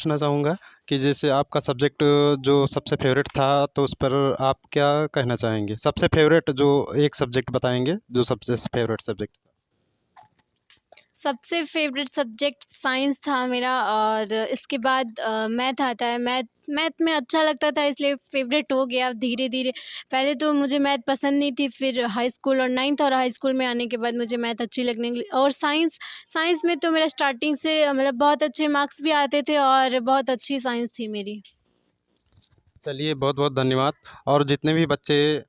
पूछना चाहूँगा कि जैसे आपका सब्जेक्ट जो सबसे फेवरेट था, तो उस पर आप क्या कहना चाहेंगे? सबसे फेवरेट जो एक सब्जेक्ट बताएँगे, जो सबसे फेवरेट सब्जेक्ट? सबसे फेवरेट सब्जेक्ट साइंस था मेरा, और इसके बाद मैथ आता है। मैथ मैथ में अच्छा लगता था, इसलिए फेवरेट हो गया धीरे-धीरे। पहले तो मुझे मैथ पसंद नहीं थी, फिर हाई स्कूल और 9th और हाई स्कूल में आने के बाद मुझे मैथ अच्छी लगने लगी। और साइंस साइंस में तो मेरा स्टार्टिंग से मतलब बहुत अच्छे मार्क्स भी आते थे और बहुत अच्छी साइंस थी मेरी। चलिए, बहुत-बहुत धन्यवाद। और जितने भी बच्चे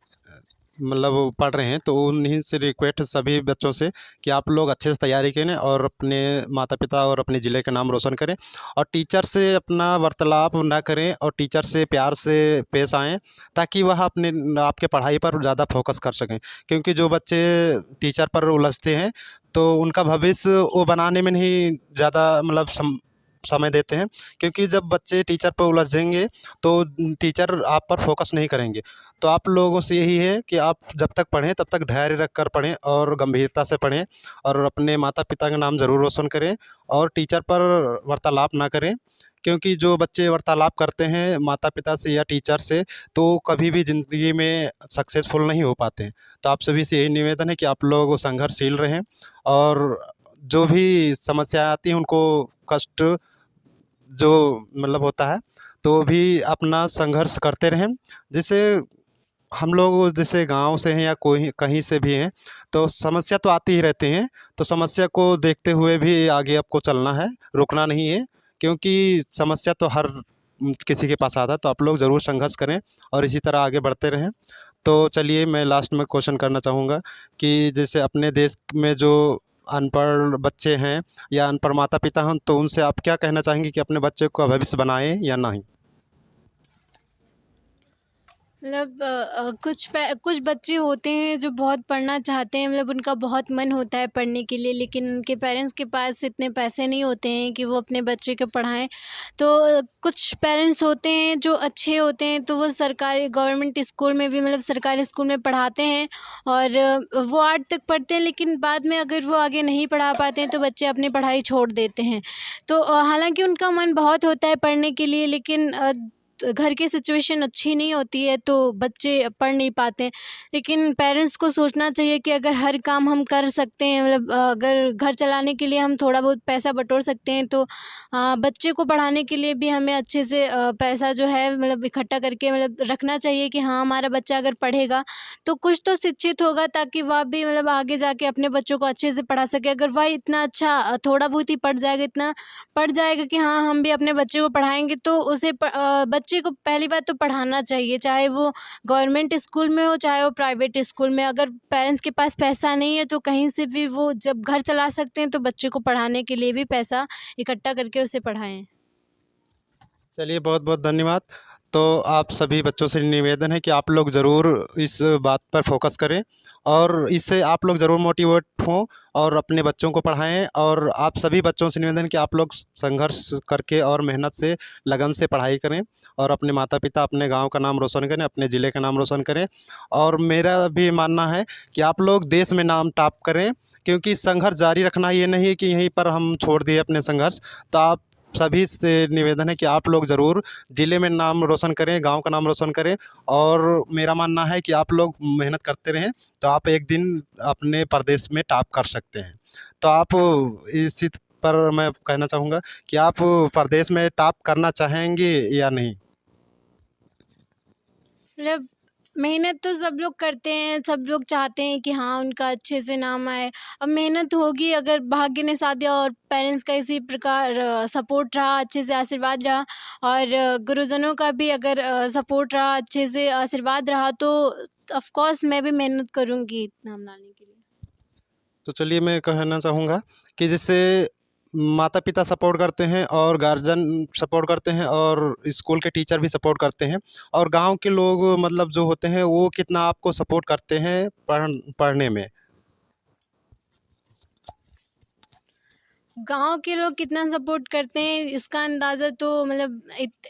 मतलब वो पढ़ रहे हैं, तो उन्हीं से रिक्वेस्ट सभी बच्चों से कि आप लोग अच्छे से तैयारी करें और अपने माता-पिता और अपने ज़िले का नाम रोशन करें, और टीचर से अपना वार्तालाप ना करें और टीचर से प्यार से पेश आएँ, ताकि वह अपने आपके पढ़ाई पर ज़्यादा फ़ोकस कर सकें। क्योंकि जो बच्चे टीचर पर उलझते हैं, तो उनका भविष्य वो बनाने में नहीं ज़्यादा मतलब समय देते हैं। क्योंकि जब बच्चे टीचर पर उलझेंगे, तो टीचर आप पर फ़ोकस नहीं करेंगे। तो आप लोगों से यही है कि आप जब तक पढ़ें तब तक धैर्य रख कर पढ़ें और गंभीरता से पढ़ें, और अपने माता-पिता का नाम ज़रूर रोशन करें, और टीचर पर वार्तालाप ना करें। क्योंकि जो बच्चे वार्तालाप करते हैं माता-पिता से या टीचर से, तो कभी भी ज़िंदगी में सक्सेसफुल नहीं हो पाते हैं। तो आप सभी से यही निवेदन है कि आप लोग संघर्षशील रहें, और जो भी समस्याएँ आती हैं उनको कष्ट जो मतलब होता है, तो भी अपना संघर्ष करते रहें। जैसे हम लोग जैसे गाँव से हैं या कोई कहीं से भी हैं, तो समस्या तो आती ही रहती हैं। तो समस्या को देखते हुए भी आगे आपको चलना है, रुकना नहीं है, क्योंकि समस्या तो हर किसी के पास आता है। तो आप लोग ज़रूर संघर्ष करें और इसी तरह आगे बढ़ते रहें। तो चलिए, मैं लास्ट में क्वेश्चन करना चाहूँगा कि जैसे अपने देश में जो अनपढ़ बच्चे हैं या अनपढ़ माता-पिता हैं, तो उनसे आप क्या कहना चाहेंगे कि अपने बच्चे का भविष्य बनाएँ या नहीं? मतलब कुछ बच्चे होते हैं जो बहुत पढ़ना चाहते हैं, मतलब उनका बहुत मन होता है पढ़ने के लिए, लेकिन उनके पेरेंट्स के पास इतने पैसे नहीं होते हैं कि वो अपने बच्चे को पढ़ाएँ। तो कुछ पेरेंट्स होते हैं जो अच्छे होते हैं, तो वो सरकारी गवर्नमेंट स्कूल में भी मतलब सरकारी स्कूल में पढ़ाते हैं, और वो 8 तक पढ़ते हैं, लेकिन बाद में अगर वो आगे नहीं पढ़ा पाते हैं तो बच्चे अपनी पढ़ाई छोड़ देते हैं। तो हालाँकि उनका मन बहुत होता है पढ़ने के लिए, लेकिन घर की सिचुएशन अच्छी नहीं होती है, तो बच्चे पढ़ नहीं पाते हैं। लेकिन पेरेंट्स को सोचना चाहिए कि अगर हर काम हम कर सकते हैं, मतलब अगर घर चलाने के लिए हम थोड़ा बहुत पैसा बटोर सकते हैं, तो बच्चे को पढ़ाने के लिए भी हमें अच्छे से पैसा जो है मतलब इकट्ठा करके मतलब रखना चाहिए कि हाँ, हमारा बच्चा अगर पढ़ेगा तो कुछ तो शिक्षित होगा, ताकि वह भी मतलब आगे जाके अपने बच्चों को अच्छे से पढ़ा सके। अगर वह इतना अच्छा थोड़ा बहुत ही पढ़ जाएगा, इतना पढ़ जाएगा कि हाँ, हम भी अपने बच्चे को पढ़ाएँगे, तो उसे बच्चे को पहली बात तो पढ़ाना चाहिए, चाहे वो गवर्नमेंट स्कूल में हो, चाहे वो प्राइवेट स्कूल में। अगर पेरेंट्स के पास पैसा नहीं है, तो कहीं से भी वो जब घर चला सकते हैं, तो बच्चे को पढ़ाने के लिए भी पैसा इकट्ठा करके उसे पढ़ाएँ। चलिए, बहुत-बहुत धन्यवाद। तो आप सभी बच्चों से निवेदन है कि आप लोग ज़रूर इस बात पर फ़ोकस करें, और इससे आप लोग ज़रूर मोटिवेट हों और अपने बच्चों को पढ़ाएँ। और आप सभी बच्चों से निवेदन है कि आप लोग संघर्ष करके और मेहनत से, लगन से पढ़ाई करें, और अपने माता-पिता, अपने गाँव का नाम रोशन करें, अपने ज़िले का नाम रोशन करें। और मेरा भी मानना है कि आप लोग देश में नाम टॉप करें, क्योंकि संघर्ष जारी रखना ये नहीं है कि यहीं पर हम छोड़ दिए अपने संघर्ष। तो आप सभी से निवेदन है कि आप लोग ज़रूर ज़िले में नाम रोशन करें, गाँव का नाम रोशन करें, और मेरा मानना है कि आप लोग मेहनत करते रहें, तो आप एक दिन अपने प्रदेश में टॉप कर सकते हैं। तो आप इसी पर मैं कहना चाहूँगा कि आप प्रदेश में टॉप करना चाहेंगे या नहीं? मतलब मेहनत तो सब लोग करते हैं, सब लोग चाहते हैं कि हाँ, उनका अच्छे से नाम आए। अब मेहनत होगी, अगर भाग्य ने साथ दिया और पेरेंट्स का इसी प्रकार सपोर्ट रहा, अच्छे से आशीर्वाद रहा, और गुरुजनों का भी अगर सपोर्ट रहा, अच्छे से आशीर्वाद रहा, तो ऑफ़ कोर्स मैं भी मेहनत करूँगी नाम लाने के लिए। तो चलिए, मैं कहना चाहूँगा कि जैसे माता-पिता सपोर्ट करते हैं और गार्जियन सपोर्ट करते हैं और स्कूल के टीचर भी सपोर्ट करते हैं, और गाँव के लोग मतलब जो होते हैं वो कितना आपको सपोर्ट करते हैं पढ़ने में। गाँव के लोग कितना सपोर्ट करते हैं इसका अंदाज़ा तो मतलब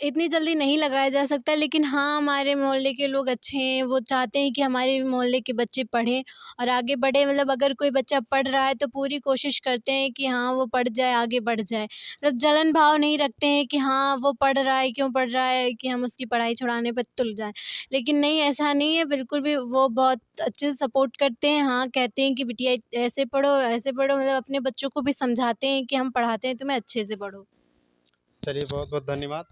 इतनी जल्दी नहीं लगाया जा सकता, लेकिन हाँ, हमारे मोहल्ले के लोग अच्छे हैं, वो चाहते हैं कि हमारे मोहल्ले के बच्चे पढ़ें और आगे बढ़ें। मतलब अगर कोई बच्चा पढ़ रहा है तो पूरी कोशिश करते हैं कि हाँ, वो पढ़ जाए, आगे बढ़ जाए। मतलब जलन भाव नहीं रखते हैं कि हाँ, वो पढ़ रहा है, क्यों पढ़ रहा है, कि हम उसकी पढ़ाई छुड़ाने पे तुल जाएँ। लेकिन नहीं, ऐसा नहीं है, बिल्कुल भी वो बहुत अच्छे से सपोर्ट करते हैं। हाँ, कहते हैं कि बिटिया ऐसे पढ़ो, मतलब अपने बच्चों को भी समझाते हैं कि हम पढ़ाते हैं तुम्हें, अच्छे से पढ़ो। चलिए बहुत बहुत धन्यवाद।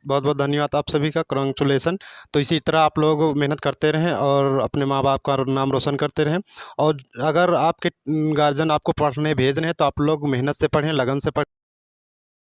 बहुत बहुत धन्यवाद आप सभी का, कॉन्ग्रेचुलेसन। तो इसी तरह आप लोग मेहनत करते रहें और अपने माँ बाप का नाम रोशन करते रहें। और अगर आपके गार्जियन आपको पढ़ने भेज रहे हैं तो आप लोग मेहनत से पढ़ें, लगन से पढ़ें।